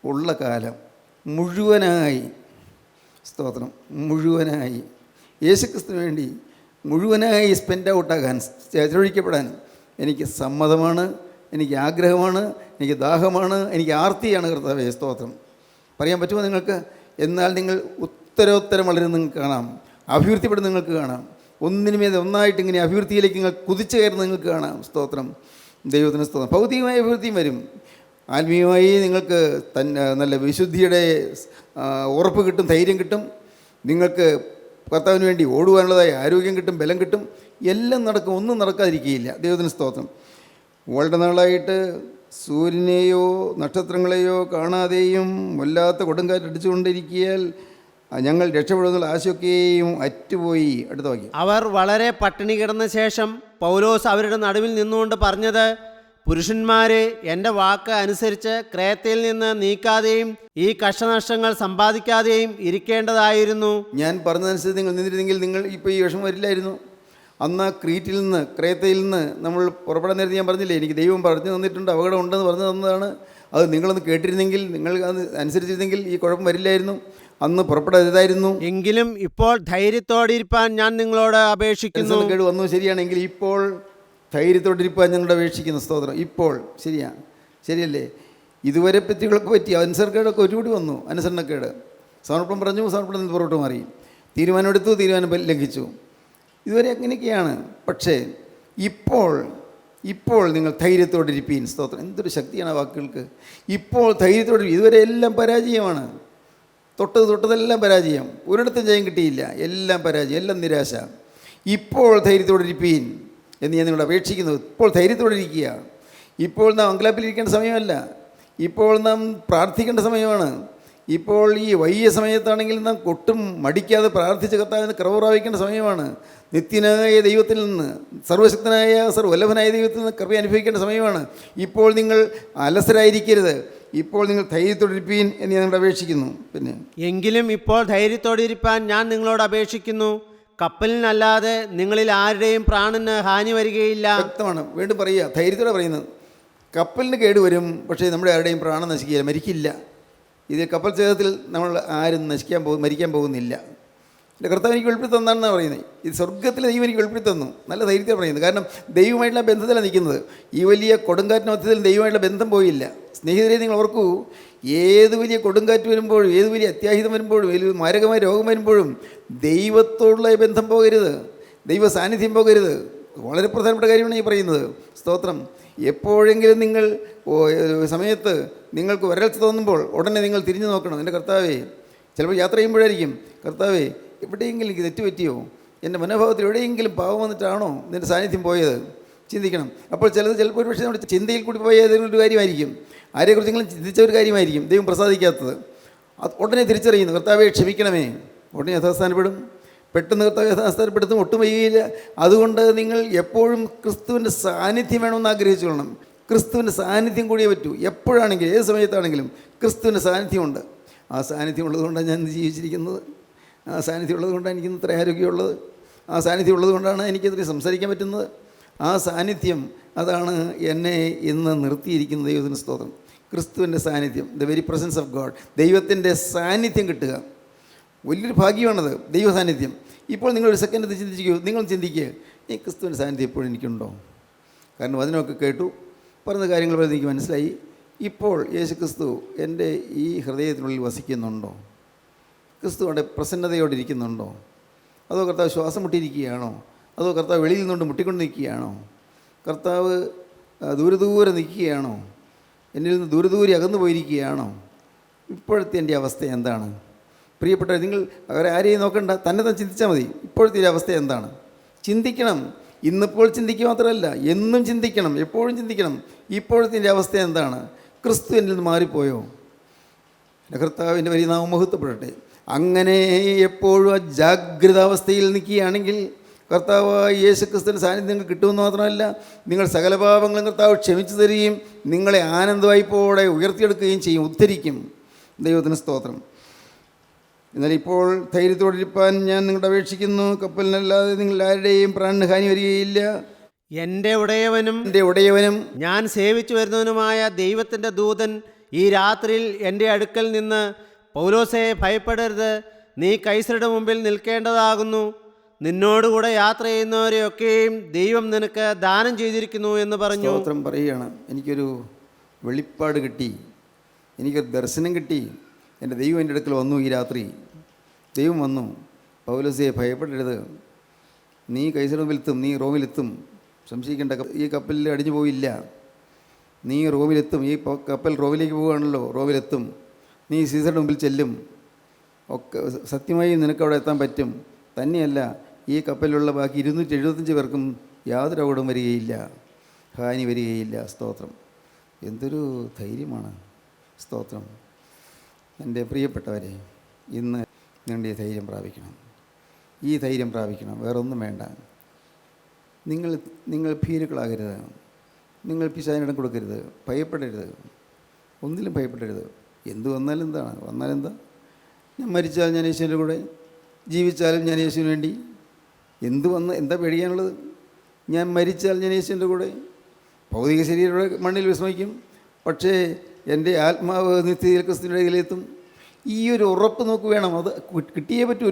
ഉള്ള കാലം മുഴുവനായി, സ്തോത്രം, മുഴുവനായി യേശുക്രിസ്തുവിന് വേണ്ടി മുഴുവനായി സ്പെൻഡ് ഔട്ടാകാൻ, ചെലവഴിക്കപ്പെടാൻ എനിക്ക് സമ്മതമാണ്, എനിക്ക് ആഗ്രഹമാണ്, എനിക്ക് ദാഹമാണ്, എനിക്ക് ആർത്തിയാണ്. കർത്താവേ, സ്തോത്രം. പറയാൻ പറ്റുമോ നിങ്ങൾക്ക്? എന്നാൽ നിങ്ങൾ ഉത്തരോത്തരം വളരെ നിങ്ങൾക്ക് കാണാം, അഭിവൃദ്ധിപ്പെടുന്ന നിങ്ങൾക്ക് കാണാം. ഒന്നിനുമേത് ഒന്നായിട്ട് ഇങ്ങനെ അഭിവൃദ്ധിയിലേക്ക് നിങ്ങൾ കുതിച്ചു കയറുന്ന നിങ്ങൾക്ക് കാണാം. സ്തോത്രം. ദൈവത്തിന് സ്തോത്രം. ഭൗതികമായ അഭിവൃദ്ധിയും വരും, ആത്മീയമായി നിങ്ങൾക്ക് നല്ല വിശുദ്ധിയുടെ ഉറപ്പ് കിട്ടും, ധൈര്യം കിട്ടും. നിങ്ങൾക്ക് കർത്താവിന് വേണ്ടി ഓടുവാനുള്ളതായ ആരോഗ്യം കിട്ടും, ബലം കിട്ടും. എല്ലാം നടക്കും, ഒന്നും നടക്കാതിരിക്കുകയില്ല. ദൈവത്തിന് സ്തോത്രം. വളരെ നാളായിട്ട് സൂര്യനെയോ നക്ഷത്രങ്ങളെയോ കാണാതെയും വല്ലാത്ത കൊടുങ്കാറ്റടിച്ചുകൊണ്ടിരിക്കിയാൽ ഞങ്ങൾ രക്ഷപ്പെടുന്നുള്ള ആശയൊക്കെയും അറ്റുപോയി. അടുത്ത വാക്യം. അവർ വളരെ പട്ടിണി കിടന്ന ശേഷം പൗലോസ് അവരുടെ നടുവിൽ നിന്നുകൊണ്ട് പറഞ്ഞത്, പുരുഷന്മാരെ, എൻ്റെ വാക്ക് അനുസരിച്ച് ക്രേത്തയിൽ നിന്ന് നീക്കാതെയും ഈ കഷ്ടനഷ്ടങ്ങൾ സമ്പാദിക്കാതെയും ഇരിക്കേണ്ടതായിരുന്നു. ഞാൻ പറഞ്ഞതനുസരിച്ച് നിങ്ങൾ നിന്നിരുന്നെങ്കിൽ നിങ്ങൾ ഇപ്പോൾ ഈ വിഷമം വരില്ലായിരുന്നു. അന്ന് ക്രീറ്റിൽ നിന്ന്, ക്രേത്തയിൽ നിന്ന് നമ്മൾ പുറപ്പെടാൻ നേരത്തെ ഞാൻ പറഞ്ഞില്ലേ, എനിക്ക് ദൈവം പറഞ്ഞു തന്നിട്ടുണ്ട്, അപകടം ഉണ്ടെന്ന് പറഞ്ഞു തന്നതാണ്. അത് നിങ്ങളൊന്ന് കേട്ടിരുന്നെങ്കിൽ, നിങ്ങൾ അത് അനുസരിച്ചിരുന്നെങ്കിൽ ഈ കുഴപ്പം വരില്ലായിരുന്നു, അന്ന് പുറപ്പെടരുതായിരുന്നു. എങ്കിലും ഇപ്പോൾ ധൈര്യത്തോടിരിപ്പാൻ ഞാൻ നിങ്ങളോട് അപേക്ഷിക്കുന്നു. കേട് വന്നു, ശരിയാണെങ്കിൽ ഇപ്പോൾ ധൈര്യത്തോടിരിപ്പാൻ ഞങ്ങളോട് അപേക്ഷിക്കുന്നു. സ്തോത്രം. ഇപ്പോൾ ശരിയാണ്, ശരിയല്ലേ? ഇതുവരെ പറ്റികളൊക്കെ പറ്റി, അനുസരണക്കേടൊക്കെ ഒരുകൂടി വന്നു. അനുസരണക്കേട്, സമർപ്പണം പറഞ്ഞു, സമർപ്പണം നിന്ന് പുറകോട്ട് മാറി, തീരുമാനം എടുത്തു, തീരുമാനം ലംഘിച്ചു. ഇതുവരെ അങ്ങനെയൊക്കെയാണ്. പക്ഷേ ഇപ്പോൾ നിങ്ങൾ ധൈര്യത്തോടിരിപ്പീൻ. സ്തോത്രം. എന്തൊരു ശക്തിയാണ് ആ വാക്കുകൾക്ക്. ഇപ്പോൾ ധൈര്യത്തോടെ. ഇതുവരെ എല്ലാം പരാജയമാണ്, തൊട്ടതെല്ലാം പരാജയം, ഒരിടത്തും ജയം കിട്ടിയില്ല, എല്ലാം പരാജയം, എല്ലാം നിരാശ. ഇപ്പോൾ ധൈര്യത്തോടിരിപ്പീൻ എന്ന് ഞാൻ നിങ്ങളോട് അപേക്ഷിക്കുന്നു. ഇപ്പോൾ ധൈര്യത്തോടിരിക്കുക. ഇപ്പോൾ നാം അങ്കലാപ്പിലിരിക്കേണ്ട സമയമല്ല, ഇപ്പോൾ നാം പ്രാർത്ഥിക്കേണ്ട സമയമാണ്. ഇപ്പോൾ ഈ വൈകിയ സമയത്താണെങ്കിൽ നാം ഒട്ടും മടിക്കാതെ പ്രാർത്ഥിച്ച് കർത്താവിന് കൃപ പ്രാപിക്കേണ്ട സമയമാണ്. നിത്യനായ ദൈവത്തിൽ നിന്ന്, സർവശക്തനായ സർവ്വല്ലഭനായ ദൈവത്തിൽ നിന്ന് കൃപ അനുഭവിക്കേണ്ട സമയമാണ്. ഇപ്പോൾ നിങ്ങൾ അലസരായിരിക്കരുത്, ഇപ്പോൾ നിങ്ങൾ ധൈര്യത്തോടിരിപ്പീൻ എന്ന് ഞാൻ നിങ്ങളോട് അപേക്ഷിക്കുന്നു. പിന്നെ എങ്കിലും ഇപ്പോൾ ധൈര്യത്തോടിരിപ്പാൻ ഞാൻ നിങ്ങളോട് അപേക്ഷിക്കുന്നു. കപ്പലിനല്ലാതെ നിങ്ങളിൽ ആരുടെയും പ്രാണന് ഹാനി വരികയില്ല. വ്യക്തമാണ്. വീണ്ടും പറയുക, ധൈര്യത്തോടെ പറയുന്നത്. കപ്പലിന് കേടുവരും, പക്ഷേ നമ്മുടെ ആരുടെയും പ്രാണൻ നശിക്കുകയില്ല, മരിക്കില്ല. ഇത് കപ്പൽ ഛേദത്തിൽ നമ്മൾ ആരും മരിക്കാൻ പോകുന്നില്ല. എൻ്റെ കർത്താവ് എനിക്ക് വെളിപ്പെടുത്തി തന്നാണെന്നാണ് പറയുന്നത്. ഇത് സ്വർഗത്തിലെ ദൈവം എനിക്ക് വെളിപ്പെടുത്തി തന്നു. നല്ല ധൈര്യത്തിൽ പറയുന്നത്. കാരണം ദൈവമായിട്ടുള്ള ബന്ധത്തിലാണ് നിൽക്കുന്നത്. ഈ വലിയ കൊടുങ്കാറ്റിന് മധ്യത്തിൽ ദൈവമായിട്ടുള്ള ബന്ധം പോയില്ല. സ്നേഹിതരെ, നിങ്ങൾ ഓർക്കൂ, ഏത് വലിയ കൊടുങ്കാറ്റ് വരുമ്പോഴും, ഏത് വലിയ അത്യാഹിതം വരുമ്പോഴും, വലിയ മാരകമായ രോഗം വരുമ്പോഴും ദൈവത്തോടുള്ള ബന്ധം പോകരുത്, ദൈവ സാന്നിധ്യം പോകരുത്. വളരെ പ്രധാനപ്പെട്ട കാര്യമാണ് ഈ പറയുന്നത്. സ്തോത്രം. എപ്പോഴെങ്കിലും നിങ്ങൾ സമയത്ത് നിങ്ങൾക്ക് വരൾച്ച തോന്നുമ്പോൾ ഉടനെ നിങ്ങൾ തിരിഞ്ഞു നോക്കണം. എൻ്റെ കർത്താവേ, ചിലപ്പോൾ യാത്ര ചെയ്യുമ്പോഴായിരിക്കും, കർത്താവേ, എവിടെയെങ്കിലും എനിക്ക് തെറ്റുപറ്റിയോ, എൻ്റെ മനോഭാവത്തിൽ എവിടെയെങ്കിലും പാവം വന്നിട്ടാണോ നിൻ്റെ സാന്നിധ്യം പോയത്? ചിന്തിക്കണം. അപ്പോൾ ചിലപ്പോൾ ഒരു പക്ഷേ നമ്മുടെ ചിന്തയിൽ കൂടി പോയ ഏതെങ്കിലും ഒരു കാര്യമായിരിക്കും, ആരെക്കുറിച്ചെങ്കിലും ചിന്തിച്ച ഒരു കാര്യമായിരിക്കും ദൈവം പ്രസാദിക്കാത്തത്. അത് ഉടനെ തിരിച്ചറിയുന്നു, കർത്താവെ ക്ഷമിക്കണമേ, ഉടനെ യഥാസ്ഥാനപ്പെടും. പെട്ടെന്ന് കർത്താവ് യഥാസ്ഥാനപ്പെടുത്തും, ഒട്ടും വൈകിയില്ല. അതുകൊണ്ട് നിങ്ങൾ എപ്പോഴും ക്രിസ്തുവിൻ്റെ സാന്നിധ്യം വേണമെന്ന് ആഗ്രഹിച്ചുകൊള്ളണം. ക്രിസ്തുവിൻ്റെ സാന്നിധ്യം കൂടിയേ പറ്റൂ. എപ്പോഴാണെങ്കിലും ഏത് സമയത്താണെങ്കിലും ക്രിസ്തുവിൻ്റെ സാന്നിധ്യമുണ്ട്. ആ സാന്നിധ്യം ഉള്ളതുകൊണ്ടാണ് ഞാൻ ജീവിച്ചിരിക്കുന്നത്. ആ സാന്നിധ്യം ഉള്ളതുകൊണ്ടാണ് എനിക്കിന്ന് ഇത്ര ആരോഗ്യമുള്ളത്. ആ സാന്നിധ്യം ഉള്ളതുകൊണ്ടാണ് എനിക്കിതിന് സംസാരിക്കാൻ പറ്റുന്നത്. ആ സാന്നിധ്യം അതാണ് എന്നെ ഇന്ന് നിർത്തിയിരിക്കുന്നത്. ദൈവത്തിന് സ്തോത്രം. ക്രിസ്തുവിൻ്റെ സാന്നിധ്യം, the very presence of God, ദൈവത്തിൻ്റെ സാന്നിധ്യം കിട്ടുക വലിയൊരു ഭാഗ്യമാണത്, ദൈവ സാന്നിധ്യം. ഇപ്പോൾ നിങ്ങളൊരു സെക്കൻഡ് ചിന്തിക്കൂ, നിങ്ങൾ ചിന്തിക്കുക, ഈ ക്രിസ്തുവിൻ്റെ സാന്നിധ്യം എപ്പോഴും എനിക്കുണ്ടോ? കാരണം അതിനൊക്കെ കേട്ടു, പറഞ്ഞ കാര്യങ്ങൾ വരെ എനിക്ക് മനസ്സിലായി. ഇപ്പോൾ യേശു ക്രിസ്തു എൻ്റെ ഈ ഹൃദയത്തിനുള്ളിൽ വസിക്കുന്നുണ്ടോ? ക്രിസ്തു അവിടെ പ്രസന്നതയോടെ ഇരിക്കുന്നുണ്ടോ? അതോ കർത്താവ് ശ്വാസം മുട്ടിയിരിക്കുകയാണോ? അതോ കർത്താവ് വെളിയിൽ നിന്നുകൊണ്ട് മുട്ടിക്കൊണ്ട് നിൽക്കുകയാണോ? കർത്താവ് ദൂരെ നിൽക്കുകയാണോ? എന്നിൽ നിന്ന് ദൂരെ അകന്നു പോയിരിക്കുകയാണോ? ഇപ്പോഴത്തെ എൻ്റെ അവസ്ഥ എന്താണ്? പ്രിയപ്പെട്ടവർ, നിങ്ങൾ അവരെ ആരെയും നോക്കണ്ട, തന്നെ ചിന്തിച്ചാൽ മതി. ഇപ്പോഴത്തെ ഒരു അവസ്ഥ എന്താണ്? ചിന്തിക്കണം. ഇന്നിപ്പോൾ ചിന്തിക്കുക മാത്രമല്ല, എന്നും ചിന്തിക്കണം, എപ്പോഴും ചിന്തിക്കണം. ഇപ്പോഴത്തെ എൻ്റെ അവസ്ഥ എന്താണ്? ക്രിസ്തു എന്നിൽ നിന്ന് മാറിപ്പോയോ? കർത്താവിൻ്റെ വലിയ നാമം മഹത്വപ്പെടട്ടെ. അങ്ങനെ എപ്പോഴും ആ ജാഗ്രതാവസ്ഥയിൽ നിൽക്കുകയാണെങ്കിൽ കർത്താവായ യേശു ക്രിസ്തുവിൻ്റെ സാന്നിധ്യം നിങ്ങൾക്ക് കിട്ടുമെന്ന് മാത്രമല്ല, നിങ്ങൾ സകല പാപങ്ങളും കർത്താവ് ക്ഷമിച്ചു തരികയും നിങ്ങളെ ആനന്ദവായ്പോടെ ഉയർത്തിയെടുക്കുകയും ചെയ്യും, ഉദ്ധരിക്കും. ദൈവത്തിന് സ്തോത്രം. എന്നാൽ ഇപ്പോൾ ധൈര്യത്തോടിരിപ്പാൻ ഞാൻ നിങ്ങളുടെ അപേക്ഷിക്കുന്നു. കപ്പലിനല്ലാതെ നിങ്ങൾ ആരുടെയും പ്രാണന് ഹാനി വരികയില്ല. എൻ്റെ ഉടയവനും ഞാൻ സേവിച്ചു വരുന്നവനുമായ ദൈവത്തിൻ്റെ ദൂതൻ ഈ രാത്രിയിൽ എൻ്റെ അടുക്കൽ നിന്ന്, പൗലോസേ, ഭയപ്പെടരുത്, നീ കൈസരുടെ മുമ്പിൽ നിൽക്കേണ്ടതാകുന്നു. നിന്നോടുകൂടെ യാത്ര ചെയ്യുന്നവരെയൊക്കെയും ദൈവം നിനക്ക് ദാനം ചെയ്തിരിക്കുന്നു എന്ന് പറഞ്ഞു. സ്തോത്രം പറയുകയാണ്. എനിക്കൊരു വെളിപ്പാട് കിട്ടി, എനിക്കൊരു ദർശനം കിട്ടി. എൻ്റെ ദൈവം എൻ്റെ അടുക്കൽ വന്നു. ഈ രാത്രി ദൈവം വന്നു, പൗലോസേ ഭയപ്പെടരുത്, നീ കൈസരുടെ മുമ്പിലെത്തും, നീ റോമിലെത്തും, സംശയിക്കേണ്ട, ഈ കപ്പലിൽ അടിഞ്ഞു പോയില്ല, നീ റോമിലെത്തും. ഈ കപ്പൽ റോമിലേക്ക് പോവുകയാണല്ലോ, റോമിലെത്തും. നീ സീസറുടെ മുമ്പിൽ ചെല്ലും. ഒക്കെ സത്യമായും നിനക്കവിടെ എത്താൻ പറ്റും. തന്നെയല്ല, ഈ കപ്പലിലുള്ള ബാക്കി 275 പേർക്കും യാതൊരു അപകടവും വരികയില്ല, ഹാനി വരികയില്ല. സ്തോത്രം. എന്തൊരു ധൈര്യമാണ്. സ്തോത്രം. എൻ്റെ പ്രിയപ്പെട്ടവരെ, ഇന്ന് നിങ്ങളുടെ ഈ ധൈര്യം പ്രാപിക്കണം. ഈ ധൈര്യം പ്രാപിക്കണം, വേറൊന്നും വേണ്ട. നിങ്ങൾ ഭീരുക്കളാകരുത്, നിങ്ങൾ പിശാചിനിടം കൊടുക്കരുത്, ഭയപ്പെടരുത്, ഒന്നിലും ഭയപ്പെടരുത്. എന്ത് വന്നാലും എന്താണ്, വന്നാലെന്താ? ഞാൻ മരിച്ചാൽ ഞാൻ യേശുവിൻ്റെ കൂടെ, ജീവിച്ചാലും ഞാൻ യേശുവിന് വേണ്ടി. എന്താ പേടിക്കാനുള്ളത്? ഞാൻ മരിച്ചാൽ ഞാൻ യേശുവിൻ്റെ കൂടെ. ഭൗതിക ശരീരയുടെ മണ്ണിൽ വിശ്രമിക്കും, പക്ഷേ എൻ്റെ ആത്മാവ് നിത്യതയിൽ ക്രിസ്തുവിൻ്റെ ഇടയിലെത്തും. ഈ ഒരു ഉറപ്പ് നമുക്ക് വേണം. അത് കിട്ടിയേ പറ്റൂ,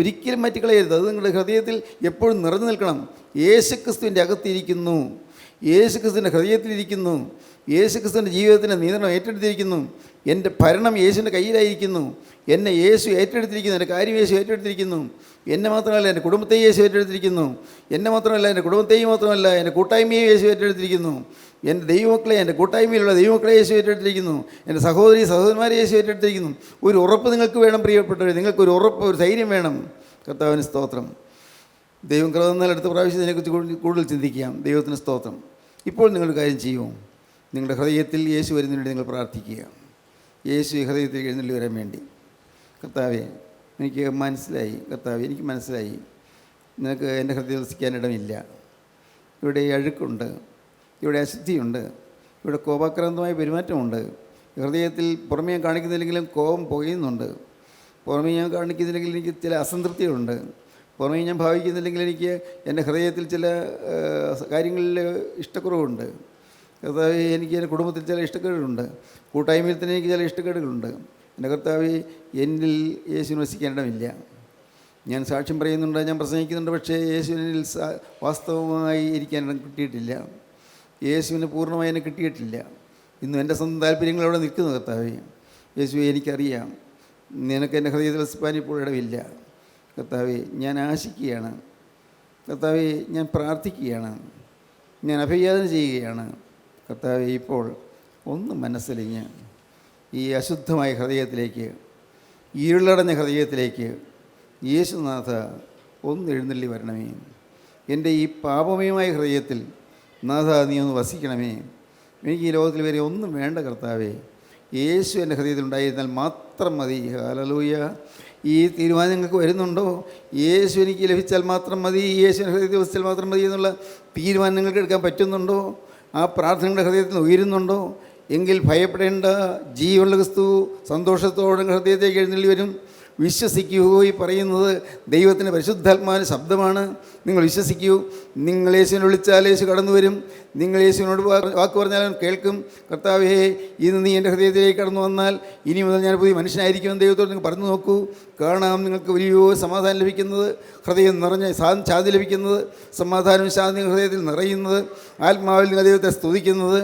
ഒരിക്കലും മാറ്റിക്കളയരുത്. അത് നിങ്ങളുടെ ഹൃദയത്തിൽ എപ്പോഴും നിറഞ്ഞു നിൽക്കണം. യേശു ക്രിസ്തുവിൻ്റെ അകത്തിരിക്കുന്നു, യേശു ക്രിസ്തുവിൻ്റെ ഹൃദയത്തിലിരിക്കുന്നു, യേശു ക്രിസ്തുവിൻ്റെ ജീവിതത്തിൻ്റെ നിയന്ത്രണം ഏറ്റെടുത്തിരിക്കുന്നു. എൻ്റെ ഭരണം യേശുവിൻ്റെ കയ്യിലായിരിക്കുന്നു. എന്നെ യേശു ഏറ്റെടുത്തിരിക്കുന്നു, എൻ്റെ കാര്യം യേശു ഏറ്റെടുത്തിരിക്കുന്നു. എന്നെ മാത്രമല്ല, എൻ്റെ കുടുംബത്തെയും യേശു ഏറ്റെടുത്തിരിക്കുന്നു. എന്നെ മാത്രമല്ല, എൻ്റെ കുടുംബത്തെയും മാത്രമല്ല, എൻ്റെ കൂട്ടായ്മയും യേശു ഏറ്റെടുത്തിരിക്കുന്നു. എൻ്റെ ദൈവമക്കളെ, എൻ്റെ കൂട്ടായ്മയിലുള്ള ദൈവമക്കളെ യേശു ഏറ്റെടുത്തിരിക്കുന്നു. എൻ്റെ സഹോദരന്മാരെ യേശു ഏറ്റെടുത്തിരിക്കുന്നു. ഒരു ഉറപ്പ് നിങ്ങൾക്ക് വേണം പ്രിയപ്പെട്ടവർ, നിങ്ങൾക്കൊരു ഉറപ്പ്, ഒരു ധൈര്യം വേണം. കർത്താവിന് സ്തോത്രം. ദൈവം കൃപ തന്നാൽ അടുത്ത പ്രാവശ്യം ഇതിനെക്കുറിച്ച് കൂടുതൽ ചിന്തിക്കാം. ദൈവത്തിന് സ്തോത്രം. ഇപ്പോൾ നിങ്ങളൊരു കാര്യം ചെയ്യൂ. നിങ്ങളുടെ ഹൃദയത്തിൽ യേശു വരുന്നതിന് വേണ്ടി നിങ്ങൾ പ്രാർത്ഥിക്കുക. യേശു ഹൃദയത്തിൽ എഴുന്നള്ളി വരാൻ വേണ്ടി. കർത്താവേ, എനിക്ക് മനസ്സിലായി നിനക്ക് എൻ്റെ ഹൃദയത്തിൽ വസിക്കാനിടമില്ല. ഇവിടെ അഴുക്കുണ്ട്, ഇവിടെ അശുദ്ധിയുണ്ട്, ഇവിടെ കോപാക്രാന്തമായ പെരുമാറ്റമുണ്ട്. ഹൃദയത്തിൽ പുറമേ ഞാൻ കാണിക്കുന്നില്ലെങ്കിലും കോപം പുകയുന്നുണ്ട്. പുറമേ ഞാൻ കാണിക്കുന്നില്ലെങ്കിൽ എനിക്ക് ചില അസംതൃപ്തികളുണ്ട്. പുറമേ ഞാൻ ഭാവിക്കുന്നില്ലെങ്കിൽ എനിക്ക് എൻ്റെ ഹൃദയത്തിൽ ചില കാര്യങ്ങളിൽ ഇഷ്ടക്കുറവുണ്ട്. കർത്താവേ, എനിക്ക് എൻ്റെ കുടുംബത്തിൽ ചില ഇഷ്ടക്കേടുകളുണ്ട്. കൂട്ടായ്മയിൽ തന്നെ എനിക്ക് ചില ഇഷ്ടക്കേടുകളുണ്ട്. എൻ്റെ കർത്താവേ, എന്നിൽ യേശുവിന് വസിക്കാനിടമില്ല. ഞാൻ സാക്ഷ്യം പറയുന്നുണ്ട്, ഞാൻ പ്രസംഗിക്കുന്നുണ്ട്, പക്ഷേ യേശുവിനിൽ വാസ്തവമായി ഇരിക്കാനിടം കിട്ടിയിട്ടില്ല. യേശുവിന് പൂർണ്ണമായി എന്നെ കിട്ടിയിട്ടില്ല. ഇന്നും എൻ്റെ സ്വന്തം താല്പര്യങ്ങൾ അവിടെ നിൽക്കുന്നു. കർത്താവേ, യേശുവെ, എനിക്കറിയാം നിനക്ക് എൻ്റെ ഹൃദയത്തിൽ വസിപ്പാൻ ഇപ്പോൾ ഇടമില്ല. കർത്താവേ, ഞാൻ ആശിക്കുകയാണ്. കർത്താവേ, ഞാൻ പ്രാർത്ഥിക്കുകയാണ്, ഞാൻ അഭിവാദന ചെയ്യുകയാണ്. കർത്താവേ, ഇപ്പോൾ ഒന്ന് മനസ്സലിഞ്ഞ് ഈ അശുദ്ധമായ ഹൃദയത്തിലേക്ക്, ഇരുളടഞ്ഞ ഹൃദയത്തിലേക്ക് യേശുനാഥ ഒന്ന് എഴുന്നള്ളി വരണമേ. എൻ്റെ ഈ പാപമയമായ ഹൃദയത്തിൽ നാഥ നീ ഒന്ന് വസിക്കണമേ. എനിക്ക് ഈ ലോകത്തിൽ വരെ ഒന്നും വേണ്ട കർത്താവേ, യേശു എൻ്റെ ഹൃദയത്തിൽ ഉണ്ടായിരുന്നാൽ മാത്രം മതി. ഹല്ലേലൂയ. ഈ തീരുമാനം നിങ്ങൾക്ക് വരുന്നുണ്ടോ? യേശു എനിക്ക് ലഭിച്ചാൽ മാത്രം മതി, യേശുവിൻ്റെ ഹൃദയത്തിൽ വസിച്ചാൽ മാത്രം മതി എന്നുള്ള തീരുമാനം നിങ്ങൾക്ക് എടുക്കാൻ പറ്റുന്നുണ്ടോ? ആ പ്രാർത്ഥനയുടെ ഹൃദയത്തിൽ ഉയരുന്നുണ്ടോ? എങ്കിൽ ഭയപ്പെടേണ്ട. ജീവനുള്ള ക്രിസ്തു സന്തോഷത്തോടെ ഹൃദയത്തേക്ക് എഴുന്നള്ളി വരും. വിശ്വസിക്കൂ. ഈ പറയുന്നത് ദൈവത്തിൻ്റെ പരിശുദ്ധാത്മാവിൻ്റെ ശബ്ദമാണ്. നിങ്ങൾ വിശ്വസിക്കൂ. നിങ്ങൾ യേശുവിനെ വിളിച്ചാൽ യേശു കടന്നു വരും. നിങ്ങൾ യേശുവിനോട് വാക്ക് പറഞ്ഞാൽ അവൻ കേൾക്കും. കർത്താവേ, ഇന്ന് നീ എൻ്റെ ഹൃദയത്തിലേക്ക് കടന്നു വന്നാൽ ഇനി മുതൽ ഞാൻ പുതിയ മനുഷ്യനായിരിക്കുമെന്ന് ദൈവത്തോട് നിങ്ങൾ പറഞ്ഞു നോക്കൂ. കാണാം നിങ്ങൾക്ക് വലിയ സമാധാനം ലഭിക്കുന്നത്, ഹൃദയം നിറഞ്ഞ ശാന്തി ലഭിക്കുന്നത്, സമാധാനവും ശാന്തി ഹൃദയത്തിൽ നിറയുന്നത്, ആത്മാവിൽ നിങ്ങൾ ദൈവത്തെ സ്തുതിക്കുന്നത്,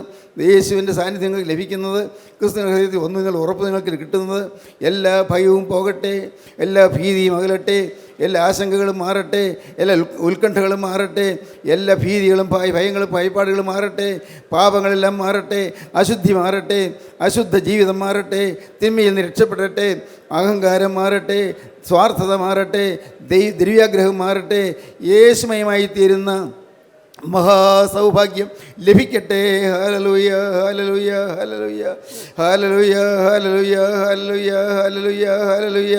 യേശുവിൻ്റെ സാന്നിധ്യം നിങ്ങൾക്ക് ലഭിക്കുന്നത്, ക്രിസ്തുവിൻ്റെ ഹൃദയത്തിൽ ഒന്ന് നിങ്ങൾ ഉറപ്പ് നിങ്ങൾക്ക് കിട്ടുന്നത്. എല്ലാ ഭയവും പോകട്ടെ, എല്ലാ ഭീതിയും അകലട്ടെ, എല്ലാ ആശങ്കകളും മാറട്ടെ, എല്ലാ ഉത്കണ്ഠകളും മാറട്ടെ, എല്ലാ ഭീതികളും ഭയങ്ങളും ഭയപ്പാടുകളും മാറട്ടെ, പാപങ്ങളെല്ലാം മാറട്ടെ, അശുദ്ധി മാറട്ടെ, അശുദ്ധ ജീവിതം മാറട്ടെ, തിന്മയിൽ നിന്ന് രക്ഷപ്പെടട്ടെ, അഹങ്കാരം മാറട്ടെ, സ്വാർത്ഥത മാറട്ടെ, ദ്രവ്യാഗ്രഹം മാറട്ടെ, യേശുമയമായി തീരുന്ന മഹാസൗഭാഗ്യം ലഭിക്കട്ടെ. ഹല്ലേലൂയ, ഹല്ലേലൂയ, ഹല്ലേലൂയ, ഹല്ലേലൂയ, ഹല്ലേലൂയ, ഹല്ലേലൂയ, ഹല്ലേലൂയ, ഹല്ലേലൂയ.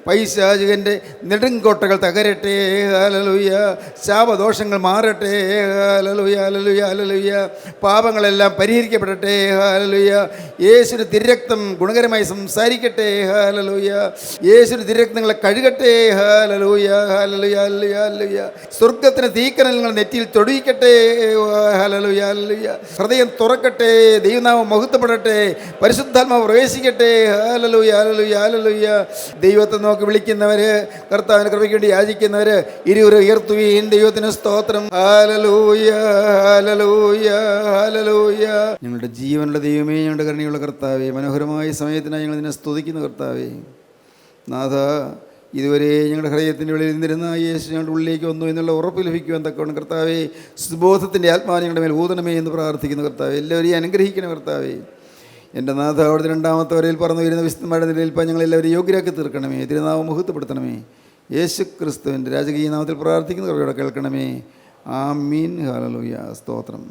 പൈശാചികൻ്റെ നെടുങ്കോട്ടകൾ തകരട്ടെ. ഹല്ലേലൂയ. ശാപദോഷങ്ങൾ മാറട്ടെ. ഹല്ലേലൂയ, ഹല്ലേലൂയ, ഹല്ലേലൂയ. പാപങ്ങളെല്ലാം പരിഹരിക്കപ്പെടട്ടെ. ഹല്ലേലൂയ. യേശുവിൻ്റെ തിരുരക്തം ഗുണകരമായി സംസാരിക്കട്ടെ. ഹല്ലേലൂയ. യേശുവിൻ്റെ തിരുരക്തങ്ങളെ കഴുകട്ടെ. ഹല്ലേലൂയ, ഹല്ലേലൂയ, ഹല്ലേലൂയ, ഹല്ലേലൂയ. സ്വർഗ്ഗത്തിന് തീക്കനൽ നിങ്ങൾ നെറ്റിയിൽ തൊടുവിക്കട്ടെ. Hallelujah, hallelujah. ഹൃദയം തുറക്കട്ടെ. ദൈവനാമം മഹത്വപ്പെടട്ടെ. പരിശുദ്ധാത്മാവ് പ്രവേശിക്കട്ടെ. ഹല്ലേലൂയ, ഹല്ലേലൂയ, ഹല്ലേലൂയ. ദൈവത്തെ നോക്കി വിളിക്കുന്നവര്, കർത്താവിന്റെ കൃപയ്ക്ക് വേണ്ടി യാചിക്കുന്നവര് ഇരുവരും ഉയർത്തുവീൻ. ദൈവത്തിന് സ്തോത്രം. ഹല്ലേലൂയ, ഹല്ലേലൂയ, ഹല്ലേലൂയ. ഞങ്ങളുടെ ജീവനുള്ള ദൈവമേ, ഞങ്ങളുടെ കരുണയുള്ള കർത്താവേ, മനോഹരമായ സമയത്തിനായി ഞങ്ങൾ നിന്നെ സ്തുതിക്കുന്നു കർത്താവേ. നാഥ, ഇതുവരെ ഞങ്ങളുടെ ഹൃദയത്തിൻ്റെ ഉള്ളിൽ ഇരുന്നിരുന്ന യേശു ഞങ്ങളുടെ ഉള്ളിലേക്ക് വന്നു എന്നുള്ള ഉറപ്പ് ലഭിക്കുവാൻ തക്കവണ്ണം കർത്താവേ, സുബോധത്തിൻ്റെ ആത്മാവ് ഞങ്ങളുടെ മേൽ ഊതണമേ എന്ന് പ്രാർത്ഥിക്കുന്നു കർത്താവേ. എല്ലാവരെയും അനുഗ്രഹിക്കണം കർത്താവേ. എൻ്റെ നാഥ, അവിടുത്തെ രണ്ടാമത്തെ വരയിൽ പറന്നു വരുന്ന വിശുദ്ധന്മാരുടെ നിലയിൽ ഞങ്ങളെല്ലാവരും യോഗ്യരാക്കി തീർക്കണമേ. തിരുനാമം മഹത്വപ്പെടുത്തണമേ. യേശു ക്രിസ്തുവിൻ്റെ രാജകീയ നാമത്തിൽ പ്രാർത്ഥിക്കുന്ന കൃപയോടെ കേൾക്കണമേ. ആമീൻ. ഹല്ലേലൂയ. സ്തോത്രം.